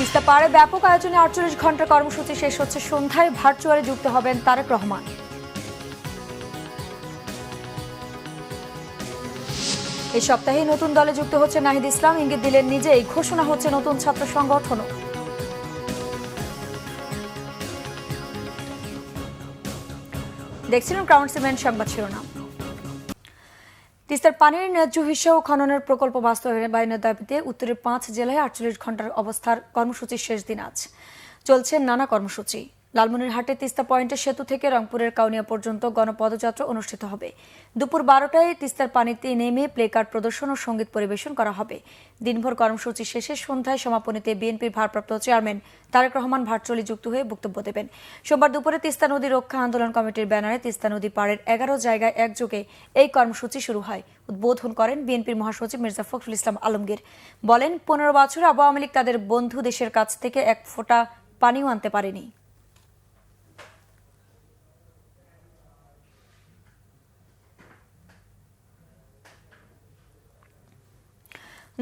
তিস্তা পাড়ে ব্যাপক আয়োজনে ৪৮ ঘন্টার কর্মসূচি শেষ হচ্ছে সন্ধ্যায়। ভার্চুয়ালি যুক্ত হবেন তারেক রহমান। এই সপ্তাহে নতুন দলে যুক্ত হচ্ছে নাহিদ ইসলাম, ইঙ্গিত দিলেন নিজেই। ঘোষণা হচ্ছে নতুন ছাত্র সংগঠনও। দেখছিলেন ক্রাউন সিমেন্ট সংবাদ শিরোনাম। তিস্তার পানির ন্যায্য হিস্যা ও খননের প্রকল্প বাস্তবায়নের দাবিতে উত্তরের ৫ জেলায় ৪৮ ঘন্টার অবস্থার কর্মসূচির শেষ দিন আজ। চলছে নানা কর্মসূচি। লালমনিরহাটে তিস্তা পয়েন্টের সেতু থেকে রংপুরের কাউনিয়া পর্যন্ত গণপদযাত্রা অনুষ্ঠিত হবে। দুপুর ১২টায় তিস্তার পানিতে নেমে প্লেকার্ড প্রদর্শন ও সঙ্গীত পরিবেশন করা হবে। দিনভর কর্মসূচি শেষে সন্ধ্যায় সমাপনীতে বিএনপির ভারপ্রাপ্ত চেয়ারম্যান তারেক রহমান ভার্চুয়ালি যুক্ত হয়ে বক্তব্য দেবেন। সোমবার দুপুরে তিস্তা নদী রক্ষা আন্দোলন কমিটির ব্যানারে তিস্তা নদী পাড়ের ১১ জায়গায় একযোগে এই কর্মসূচি শুরু হয়। উদ্বোধন করেন বিএনপির মহাসচিব মির্জা ফখরুল ইসলাম আলমগীর। বলেন, ১৫ বছর আওয়ামী লীগ তাদের বন্ধু দেশের কাছ থেকে এক ফোঁটা পানিও আনতে পারেনি।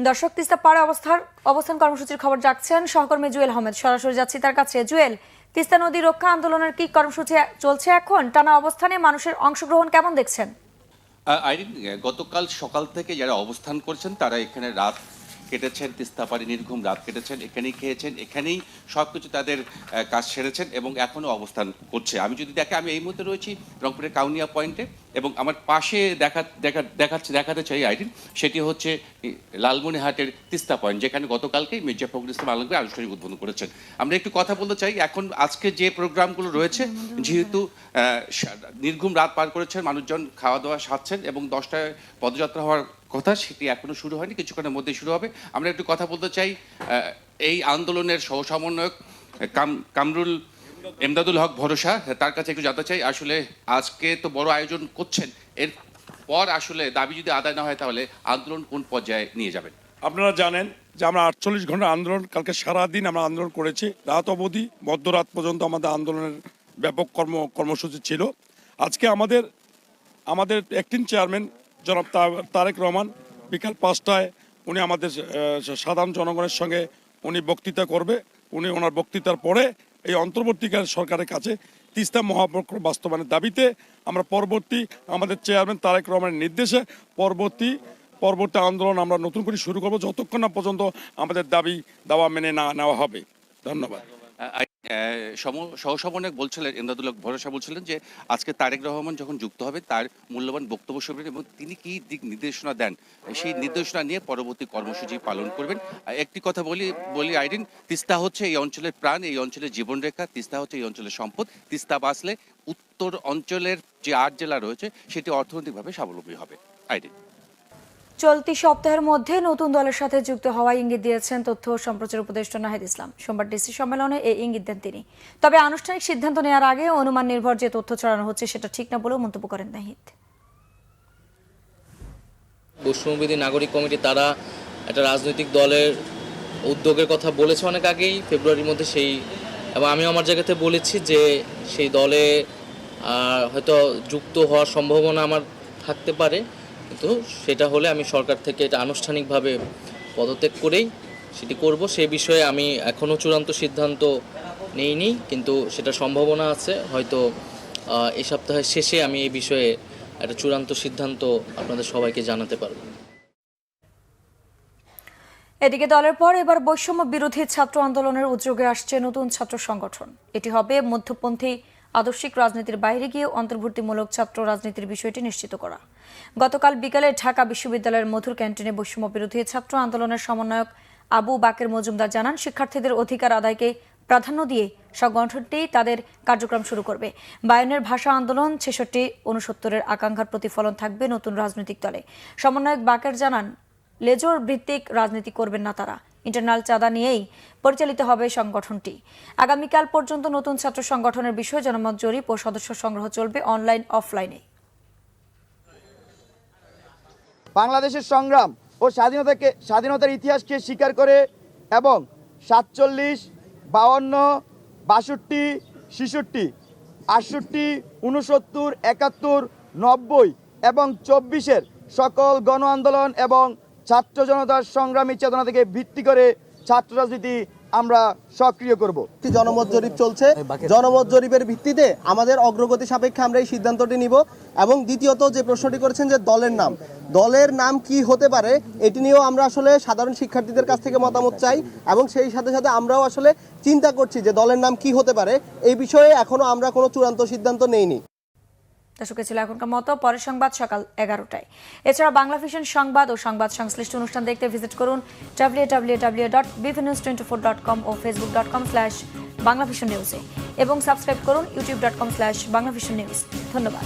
দর্শক, তিস্তা পাড়ে অবস্থান কর্মসূচির খবর জানছেন সহকর্মী জুয়েল আহমেদ। সরাসরি যাচ্ছি তার কাছে। জুয়েল, তিস্তা নদী রক্ষা আন্দোলনের কি কর্মসূচি চলছে এখন? টানা অবস্থানে মানুষের অংশগ্রহণ কেমন দেখছেন? আইরিন, গতকাল সকাল থেকে যারা অবস্থান করছেন তারা এখানে রাত কেটেছেন, তিস্তা পাড়ে নির্ঘুম রাত কেটেছেন, এখানেই খেয়েছেন, এখানেই সবকিছু তাদের কাজ সেরেছেন এবং এখনো অবস্থান করছে। আমি যদি আমি এই মুহূর্তে রয়েছি রংপুরের কাউনিয়া পয়েন্টে এবং আমার পাশে দেখাতে চাই আইরিন, সেটি হচ্ছে লালমনিরহাটের তিস্তা পয়েন্ট, যেখানে গতকালকেই মির্জা ফখরুল ইসলাম আলমগীর আনুষ্ঠানিক উদ্বোধন করেছেন। আমরা একটু কথা বলতে চাই এখন আজকে যে প্রোগ্রামগুলো রয়েছে, যেহেতু নির্ঘুম রাত পার করেছেন, মানুষজন খাওয়া দাওয়া সারছেন এবং ১০টায় পদযাত্রা হওয়ার কথা, সেটি এখনো শুরু হয়নি, কিছুক্ষণের মধ্যেই শুরু হবে। আমরা একটু কথা বলতে চাই এই আন্দোলনের সহ সমন্বয়ক কামরুল এমদাদুল হক ভরসা, তার কাছে একটু জানতে চাই আসলে আজকে তো বড় আয়োজন করছেন, এর পর আসলে দাবি যদি আদায় না হয় তাহলে আন্দোলন কোন পর্যায়ে নিয়ে যাবেন? আপনারা জানেন যে আমরা ৪৮ ঘন্টা আন্দোলন, কালকে সারাদিন আমরা আন্দোলন করেছি, রাত অবধি মধ্যরাত পর্যন্ত আমাদের আন্দোলনের ব্যাপক কর্মসূচি ছিল। আজকে আমাদের অ্যাক্টিং চেয়ারম্যান জনাব তারেক রহমান বিকাল ৫টায় উনি আমাদের সাধারণ জনগণের সঙ্গে উনি বক্তৃতা করবে। ওনার বক্তৃতার পরে এই অন্তর্বর্তীকালীন সরকারের কাছে তিস্তা মহাপ্রকল্প বাস্তবায়নের দাবিতে আমরা আমাদের চেয়ারম্যান তারেক রহমানের নির্দেশে পরবর্তী আন্দোলন আমরা নতুন করে শুরু করব, যতক্ষণ না পর্যন্ত আমাদের দাবি দাওয়া মেনে না নেওয়া হবে। ধন্যবাদ। সহসমন্বয়ক বলছিলেন, এমদাদুল হক ভরসা বলছিলেন যে আজকে তারেক রহমান যখন যুক্ত হবে তার মূল্যবান বক্তব্য শুনবেন এবং তিনি কি দিক নির্দেশনা দেন সেই নির্দেশনা নিয়ে পরবর্তী কর্মসূচি পালন করবেন। একটি কথা বলি আইরিন, তিস্তা হচ্ছে এই অঞ্চলের প্রাণ, এই অঞ্চলের জীবনরেখা, তিস্তা হচ্ছে এই অঞ্চলের সম্পদ। তিস্তা বাঁচলে উত্তর অঞ্চলের যে ৮ জেলা রয়েছে সেটি অর্থনৈতিকভাবে স্বাবলম্বী হবে। আইরিন, চলতি সপ্তাহের মধ্যে নতুন দলের সাথে যুক্ত হওয়ার ইঙ্গিত দিয়েছেন তথ্য ও সম্প্রচার উপদেষ্টা নাহিদ ইসলাম। সোমবার ডিসি সম্মেলনে এই ইঙ্গিত দেন তিনি। তবে আনুষ্ঠানিক সিদ্ধান্ত নেওয়ার আগে অনুমান নির্ভর যে তথ্য ছড়ানো হচ্ছে সেটা ঠিক না বলেও মন্তব্য করেন নাহিদ। বৈষম্যবিধি নাগরিক কমিটি তারা একটা রাজনৈতিক দলের উদ্যোগের কথা বলেছে অনেক আগেই, ফেব্রুয়ারির মধ্যে এবং আমি আমার জায়গাতে বলেছি যে সেই দলে হয়তো যুক্ত হওয়ার সম্ভাবনা আমার থাকতে পারে, কিন্তু সেটা হলে আমি সরকার থেকে এটা আনুষ্ঠানিকভাবে পদত্যাগ করেই সেটি করব। সে বিষয়ে আমি এখনও চূড়ান্ত সিদ্ধান্ত নেইনি, কিন্তু সেটা সম্ভাবনা আছে। হয়তো এই সপ্তাহের শেষে আমি এই বিষয়ে একটা চূড়ান্ত সিদ্ধান্ত আপনাদের সবাইকে জানাতে পারব। এদিকে দলের পর এবার বৈষম্য বিরোধী ছাত্র আন্দোলনের উদ্যোগে আসছে নতুন ছাত্র সংগঠন। এটি হবে মধ্যপন্থী আদর্শিক রাজনীতির বাইরে গিয়ে অন্তর্ভুক্তিমূলক ছাত্র রাজনীতির বিষয়টি নিশ্চিত করা। গতকাল বিকালে ঢাকা বিশ্ববিদ্যালয়ের মধুর ক্যান্টিনে বৈষম্য বিরোধী ছাত্র আন্দোলনের সমন্বয়ক আবু বাকের মজুমদার জানান, শিক্ষার্থীদের অধিকার আদায়কে প্রাধান্য দিয়ে সংগঠনটি তাদের কার্যক্রম শুরু করবে। বায়ানের ভাষা আন্দোলন ৬৬-৬৯-এর আকাঙ্ক্ষার প্রতিফলন থাকবে নতুন রাজনৈতিক দলে। সমন্বয়ক বাকের জানান, লেজর ভিত্তিক রাজনীতি করবেন না তারা, ইন্টারনাল চাঁদা নিয়েই পরিচালিত হবে সংগঠনটি। আগামীকাল পর্যন্ত নতুন ছাত্র সংগঠনের বিষয়ে জনমত জরিপ ও সদস্য সংগ্রহ চলবে অনলাইন অফলাইনে। বাংলাদেশের সংগ্রাম ও স্বাধীনতার ইতিহাসকে স্বীকার করে এবং ৪৭, ৫২, ৬২, ৬৬, ৬৮, ৬৯, ৭১, ৯০ এবং ২৪-এর সকল গণ আন্দোলন এবং ছাত্র জনতার সংগ্রামী চেতনা থেকে ভিত্তি করে ছাত্র রাজনীতি আমরা সক্রিয় করব। একটি জনমত জরিপ চলছে, জনমত জরিপের ভিত্তিতে আমাদের অগ্রগতি সাপেক্ষে আমরা এই সিদ্ধান্তটি নিব। এবং দ্বিতীয়ত যে প্রশ্নটি করেছেন যে দলের নাম কি হতে পারে, এটি নিয়েও আমরা আসলে সাধারণ শিক্ষার্থীদের কাছ থেকে মতামত চাই এবং সেই সাথে সাথে আমরাও আসলে চিন্তা করছি যে দলের নাম কি হতে পারে। এই বিষয়ে এখনো আমরা কোনো চূড়ান্ত সিদ্ধান্ত নেইনি। দর্শকের ছিল এখনকার মতো, পরের সংবাদ সকাল 11টায়। এছাড়া বাংলা ভিশন সংবাদ ও সংবাদ সংশ্লিষ্ট অনুষ্ঠান দেখতে ভিজিট করুন www.bvnews24.com ও facebook.com/বাংলাভিশন নিউজে এবং সাবস্ক্রাইব করুন youtube.com/বাংলাভিশন নিউজ। ধন্যবাদ।